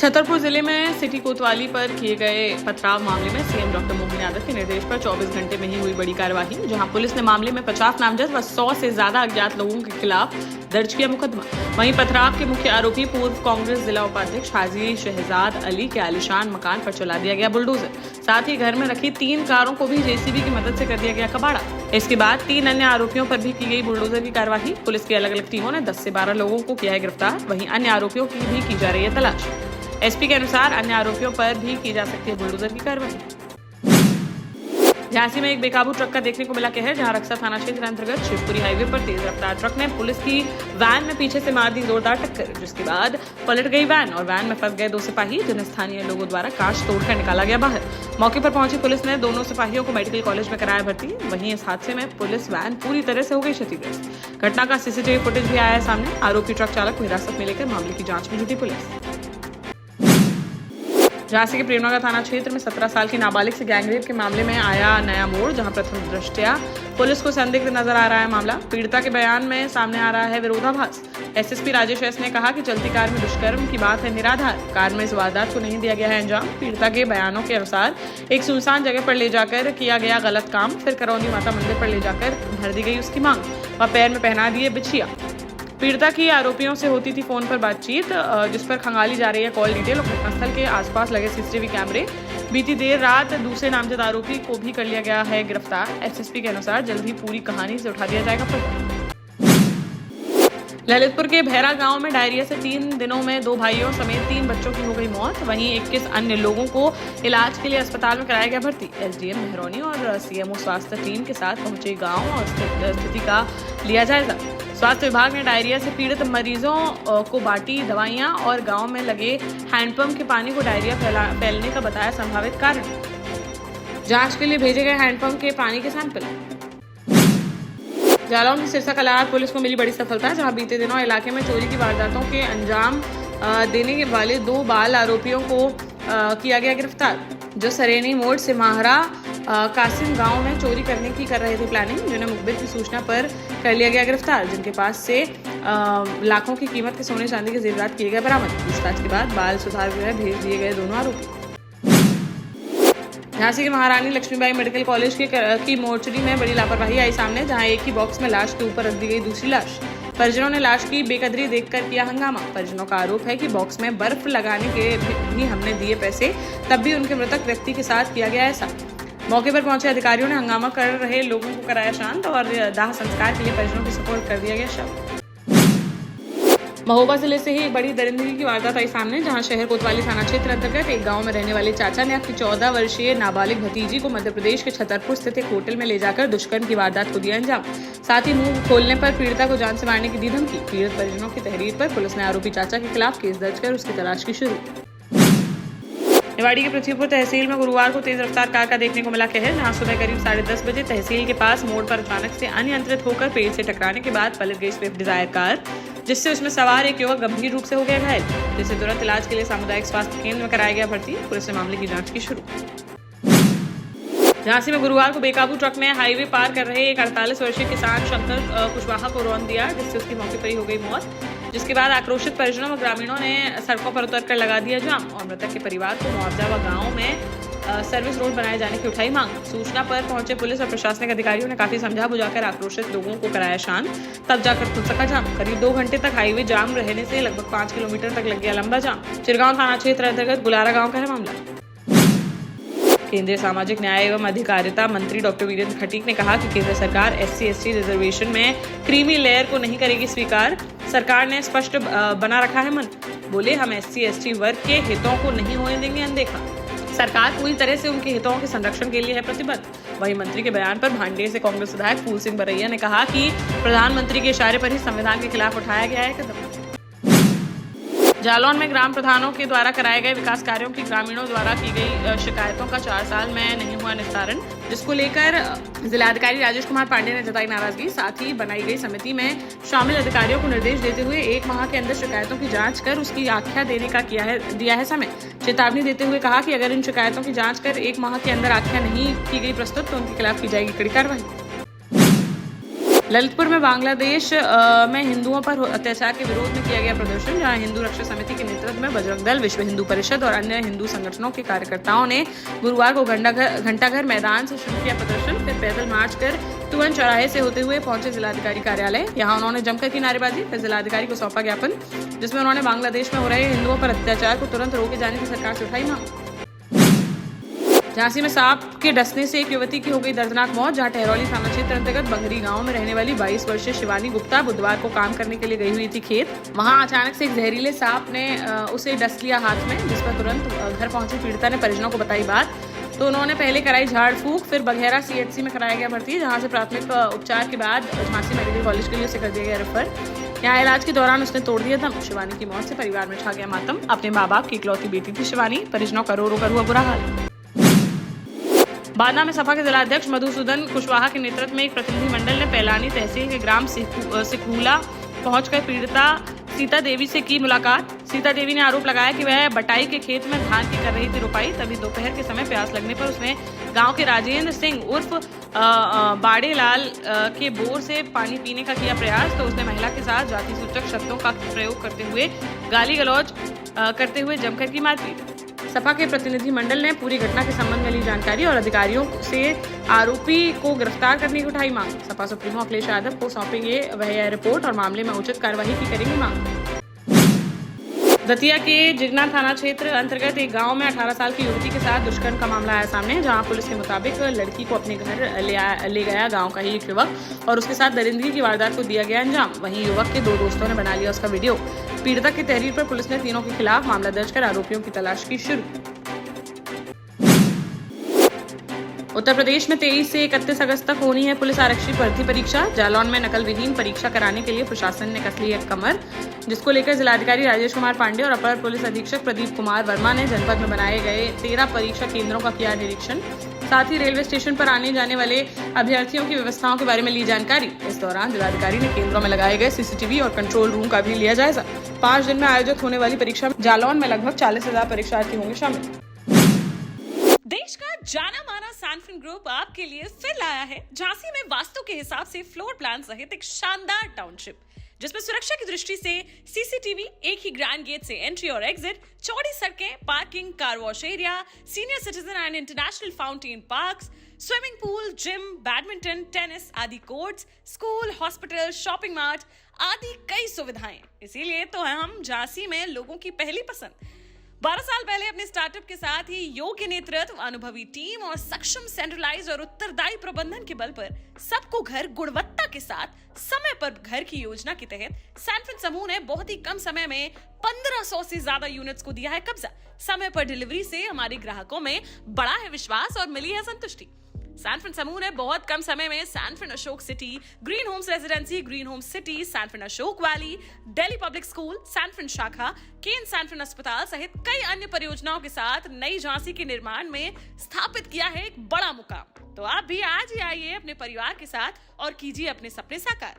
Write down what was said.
छतरपुर जिले में सिटी कोतवाली पर किए गए पथराव मामले में सीएम डॉक्टर मोहन यादव के निर्देश पर 24 घंटे में ही हुई बड़ी कार्रवाई, जहां पुलिस ने मामले में 50 नामजद व 100 से ज्यादा अज्ञात लोगों के खिलाफ दर्ज किया मुकदमा। वहीं पथराव के मुख्य आरोपी पूर्व कांग्रेस जिला उपाध्यक्ष हाजी शहजाद अली के आलीशान मकान पर चला दिया गया बुलडोजर। साथ ही घर में रखी 3 कारों को भी जेसीबी की मदद से कर दिया गया कबाड़ा। इसके बाद 3 अन्य आरोपियों पर भी की गई बुलडोजर की कार्रवाई। पुलिस की अलग अलग टीमों ने 10 से 12 लोगों को किया है गिरफ्तार। वहीं अन्य आरोपियों की भी की जा रही है तलाश। एसपी के अनुसार अन्य आरोपियों पर भी की जा सकती है बुलडोजर की कार्रवाई। झांसी में एक बेकाबू ट्रक का देखने को मिला कहर, जहां रक्सा थाना क्षेत्र अंतर्गत शिवपुरी हाईवे पर तेज रफ्तार ट्रक ने पुलिस की वैन में पीछे से मार दी जोरदार टक्कर, जिसके बाद पलट गई वैन और वैन में फंस गए 2 सिपाही, जिन्हें स्थानीय लोगों द्वारा कांच तोड़कर निकाला गया बाहर। मौके पर पहुंची पुलिस ने दोनों सिपाहियों को मेडिकल कॉलेज में कराया भर्ती। वहीं इस हादसे में पुलिस वैन पूरी तरह से हो गई क्षतिग्रस्त। घटना का सीसीटीवी फुटेज भी आया है सामने। आरोपी ट्रक चालक को हिरासत में लेकर मामले की जांच में जुटी पुलिस। झांसी के प्रेमनगर थाना क्षेत्र में 17 साल की नाबालिग से गैंगरेप के मामले में आया नया मोड़, जहां प्रथम दृष्टया पुलिस को संदिग्ध नजर आ रहा है मामला। पीड़िता के बयान में सामने आ रहा है विरोधाभास। एसएसपी राजेश एस ने कहा कि चलती कार में दुष्कर्म की बात है निराधार। कार में इस वारदात को नहीं दिया गया है अंजाम। पीड़िता के बयानों के अनुसार एक सुनसान जगह पर ले जाकर किया गया गलत काम, फिर करौंदी माता मंदिर पर ले जाकर भर दी गई उसकी मांग व पैर में पहना दिए बिछिया। पीड़िता की आरोपियों से होती थी फोन पर बातचीत, जिस पर खंगाली जा रही है कॉल डिटेल और घटनास्थल के आसपास लगे सीसीटीवी कैमरे। बीती देर रात दूसरे नामजद आरोपी को भी कर लिया गया है गिरफ्तार। एसएसपी के अनुसार जल्द ही पूरी कहानी से उठा दिया जाएगा पर्दा। ललितपुर के भैरा गांव में डायरिया से 3 दिनों में 2 भाइयों समेत 3 बच्चों की हो गई मौत। वहीं 21 अन्य लोगों को इलाज के लिए अस्पताल में कराया गया भर्ती। एसडीएम मेहरौनी और सीएमओ स्वास्थ्य टीम के साथ पहुंचे गांव और स्थिति का लिया जायजा। स्वास्थ्य विभाग ने डायरिया से पीड़ित मरीजों को बांटी दवाइयां और गांव में लगे हैंडपंप के पानी को डायरिया फैलने का बताया संभावित कारण। जांच के लिए भेजे गए हैंडपंप के पानी के सैंपल। जालौन की सिरसा कलार पुलिस को मिली बड़ी सफलता, जहां बीते दिनों इलाके में चोरी की वारदातों के अंजाम देने वाले 2 बाल आरोपियों को किया गया गिरफ्तार, जो सरेनी मोड़ से माहरा कासिम गांव में चोरी करने की कर रहे थे प्लानिंग, जिन्हें मुखबिर की सूचना पर कर लिया गया गिरफ्तार, जिनके पास से लाखों की कीमत के सोने चांदी के जेवरात किए गए बरामद। पूछताछ के बाद बाल सुधार गृह भेज दिए गए दोनों आरोपी। झांसी के महारानी लक्ष्मीबाई मेडिकल कॉलेज की मोर्चरी में बड़ी लापरवाही आई सामने, जहां एक ही बॉक्स में लाश के ऊपर रख दी गई दूसरी लाश। परिजनों ने लाश की बेकदरी देखकर किया हंगामा। परिजनों का आरोप है कि बॉक्स में बर्फ लगाने के भी हमने दिए पैसे, तब भी उनके मृतक व्यक्ति के साथ किया गया ऐसा। मौके पर पहुंचे अधिकारियों ने हंगामा कर रहे लोगों को कराया शांत और दाह संस्कार के लिए परिजनों की सपोर्ट कर दिया गया शव। महोबा जिले से ही एक बड़ी दरिंदगी की वारदात आई सामने, जहां शहर कोतवाली थाना क्षेत्र अंतर्गत एक गांव में रहने वाले चाचा ने अपनी 14 वर्षीय नाबालिग भतीजी को मध्य प्रदेश के छतरपुर स्थित एक होटल में ले जाकर दुष्कर्म की वारदात को दिया अंजाम। साथ ही मुंह खोलने पर पीड़िता को जान से मारने की दी धमकी। पीड़ित परिजनों की तहरीर पर पुलिस ने आरोपी चाचा के खिलाफ केस दर्ज कर उसकी तलाश की शुरू। निवाड़ी के पृथ्वीपुर तहसील में गुरुवार को तेज रफ्तार कार का देखने को मिला कहर, जहां सुबह करीब 10:30 बजे तहसील के पास मोड़ पर अचानक से अनियंत्रित होकर पेड़ से टकराने के बाद पलट गई स्विफ्ट डिजायर कार, जिससे उसमें सवार एक युवक गंभीर रूप से हो गया घायल, जिसे तुरंत इलाज के लिए सामुदायिक स्वास्थ्य केंद्र में कराया गया भर्ती। पुलिस ने मामले की जांच की शुरू। झांसी में गुरुवार को बेकाबू ट्रक ने हाईवे पार कर रहे एक 48 वर्षीय किसान शंकर कुशवाहा को रौंद दिया, जिससे उसकी मौके पर ही हो गई मौत। जिसके बाद आक्रोशित परिजनों व ग्रामीणों ने सड़कों पर उतरकर लगा दिया जाम और मृतक के परिवार को मुआवजा व गांव में सर्विस रोड बनाए जाने की उठाई मांग। सूचना पर पहुंचे पुलिस और प्रशासनिक अधिकारियों ने काफी समझा बुझाकर आक्रोशित लोगों को कराया शांत, तब जाकर खुल सका जाम। करीब 2 घंटे तक हाईवे जाम रहने से लगभग 5 किलोमीटर तक लग गया लंबा जाम। चिरगांव थाना क्षेत्र अंतर्गत गुलारा गांव का है मामला। केंद्रीय सामाजिक न्याय एवं अधिकारिता मंत्री डॉक्टर वीरेंद्र खटीक ने कहा कि केंद्र सरकार SC/ST रिजर्वेशन में क्रीमी लेयर को नहीं करेगी स्वीकार। सरकार ने स्पष्ट बना रखा है मन। बोले, हम SC/ST वर्ग के हितों को नहीं होने देंगे अनदेखा। सरकार पूरी तरह से उनके हितों के संरक्षण के लिए है प्रतिबद्ध। वहीं मंत्री के बयान पर भांडेर से कांग्रेस विधायक फूल सिंह बरैया ने कहा कि प्रधानमंत्री के इशारे पर ही संविधान के खिलाफ उठाया गया है कदम। जालौन में ग्राम प्रधानों के द्वारा कराए गए विकास कार्यों की ग्रामीणों द्वारा की गई शिकायतों का 4 साल में नहीं हुआ निस्तारण, जिसको लेकर जिलाधिकारी राजेश कुमार पांडे ने जताई नाराजगी। साथ ही बनाई गई समिति में शामिल अधिकारियों को निर्देश देते हुए 1 माह के अंदर शिकायतों की जांच कर उसकी आख्या देने का दिया है समय। चेतावनी देते हुए कहा कि अगर इन शिकायतों की जाँच कर 1 माह के अंदर आख्या नहीं की गई प्रस्तुत, तो उनके खिलाफ की जाएगी कड़ी कार्रवाई। ललितपुर में बांग्लादेश में हिंदुओं पर अत्याचार के विरोध में किया गया प्रदर्शन, जहां हिंदू रक्षा समिति के नेतृत्व में बजरंग दल, विश्व हिंदू परिषद और अन्य हिंदू संगठनों के कार्यकर्ताओं ने गुरुवार को घंटाघर मैदान से शुरू किया प्रदर्शन। फिर पैदल मार्च कर तुअन चौराहे से होते हुए पहुंचे जिलाधिकारी कार्यालय। यहां उन्होंने जमकर की नारेबाजी, फिर जिलाधिकारी को सौंपा ज्ञापन, जिसमें उन्होंने बांग्लादेश में हो रहे हिंदुओं पर अत्याचार को तुरंत रोके जाने की सरकार से उठाई मांग। झांसी में सांप के डसने से एक युवती की हो गई दर्दनाक मौत, जहां टहरौली थाना क्षेत्र अंतर्गत बंगरी गांव में रहने वाली 22 वर्षीय शिवानी गुप्ता बुधवार को काम करने के लिए गई हुई थी खेत। वहां अचानक से एक जहरीले सांप ने उसे डस लिया हाथ में, जिस पर तुरंत घर पहुंची पीड़िता ने परिजनों को बताई बात, तो उन्होंने पहले कराई झाड़ फूंक, फिर बघेरा CHC में कराया गया भर्ती, जहां से प्राथमिक उपचार के बाद झांसी मेडिकल कॉलेज के लिए उसे कर दिया गया रेफर। यहाँ इलाज के दौरान उसने तोड़ दिया दम। शिवानी की मौत से परिवार में छा गया मातम। अपने माँ बाप की इकलौती बेटी थी शिवानी, परिजनों का रो रो कर हुआ बुरा हाल। बांदा में सपा के जिलाध्यक्ष मधुसूदन कुशवाहा के नेतृत्व में एक प्रतिनिधि मंडल ने पैलानी तहसील के ग्राम सिकरूला पहुंचकर पीड़िता सीता देवी से की मुलाकात। सीता देवी ने आरोप लगाया कि वह बटाई के खेत में धान की कर रही थी रोपाई, तभी दोपहर के समय प्यास लगने पर उसने गांव के राजेंद्र सिंह उर्फ बाड़े लाल के बोर से पानी पीने का किया प्रयास, तो उसने महिला के साथ जाति सूचक शब्दों का प्रयोग करते हुए गाली गलौज करते हुए जमकर की मारपीट। सपा के प्रतिनिधि मंडल ने पूरी घटना के संबंध में ली जानकारी और अधिकारियों से आरोपी को गिरफ्तार करने की उठाई मांग। सपा सुप्रीमो अखिलेश यादव को सौंपेंगे वह यह रिपोर्ट और मामले में उचित कार्रवाई की करेंगे मांग। दतिया के जिगना थाना क्षेत्र अंतर्गत एक गांव में 18 साल की युवती के साथ दुष्कर्म का मामला आया सामने, जहां पुलिस के मुताबिक लड़की को अपने घर ले गया गांव का ही एक युवक और उसके साथ दरिंदगी की वारदात को दिया गया अंजाम। वहीं युवक के 2 दोस्तों ने बना लिया उसका वीडियो। पीड़िता की तहरीर पर पुलिस ने तीनों के खिलाफ मामला दर्ज कर आरोपियों की तलाश की शुरू। उत्तर प्रदेश में 23 से 31 अगस्त तक होनी है पुलिस आरक्षी भर्ती परीक्षा। जालौन में नकल विहीन परीक्षा कराने के लिए प्रशासन ने कस ली है कमर, जिसको लेकर जिलाधिकारी राजेश कुमार पांडे और अपर पुलिस अधीक्षक प्रदीप कुमार वर्मा ने जनपद में बनाए गए 13 परीक्षा केंद्रों का किया निरीक्षण। साथ ही रेलवे स्टेशन पर आने जाने वाले अभ्यर्थियों की व्यवस्थाओं के बारे में ली जानकारी। इस दौरान जिलाधिकारी ने केंद्रों में लगाए गए CCTV और कंट्रोल रूम का भी लिया जायजा। 5 दिन में आयोजित होने वाली परीक्षा में जालौन में लगभग 40,000 परीक्षार्थी होंगे शामिल। देश का जाना माना सैनफिन ग्रुप आपके लिए फिर लाया है झांसी में वास्तु के हिसाब से फ्लोर प्लान सहित एक शानदार टाउनशिप, जिसमें सुरक्षा की दृष्टि से CCTV, एक ही ग्रैंड गेट से एंट्री और एग्जिट, चौड़ी सड़कें, parking, car wash area, senior citizen and international fountain parks, swimming pool, gym, badminton, tennis आदि courts, school, hospital, shopping mart आदि कई सुविधाएं। इसीलिए तो हम झांसी में लोगों की पहली पसंद। 12 साल पहले अपने स्टार्टअप के साथ ही योग्य नेतृत्व, अनुभवी टीम और सक्षम सेंट्रलाइज और उत्तरदायी प्रबंधन के बल पर सबको घर गुणवत्ता के साथ समय पर घर की योजना के तहत सैनफिन समूह ने बहुत ही कम समय में 1500 से ज्यादा यूनिट्स को दिया है कब्जा। समय पर डिलीवरी से हमारे ग्राहकों में बड़ा है विश्वास और मिली है संतुष्टि। सैनफिन समूह ने बहुत कम समय में Sanfin Ashok city, green homes residency, green homes city, Sanfin Ashok valley, Delhi public school, Sanfin शाखा, केन सैनफिन अस्पताल सहित कई अन्य परियोजनाओं के साथ नई झांसी के निर्माण में स्थापित किया है एक बड़ा मुकाम। तो आप भी आज ही आइए अपने परिवार के साथ और कीजिए अपने सपने साकार।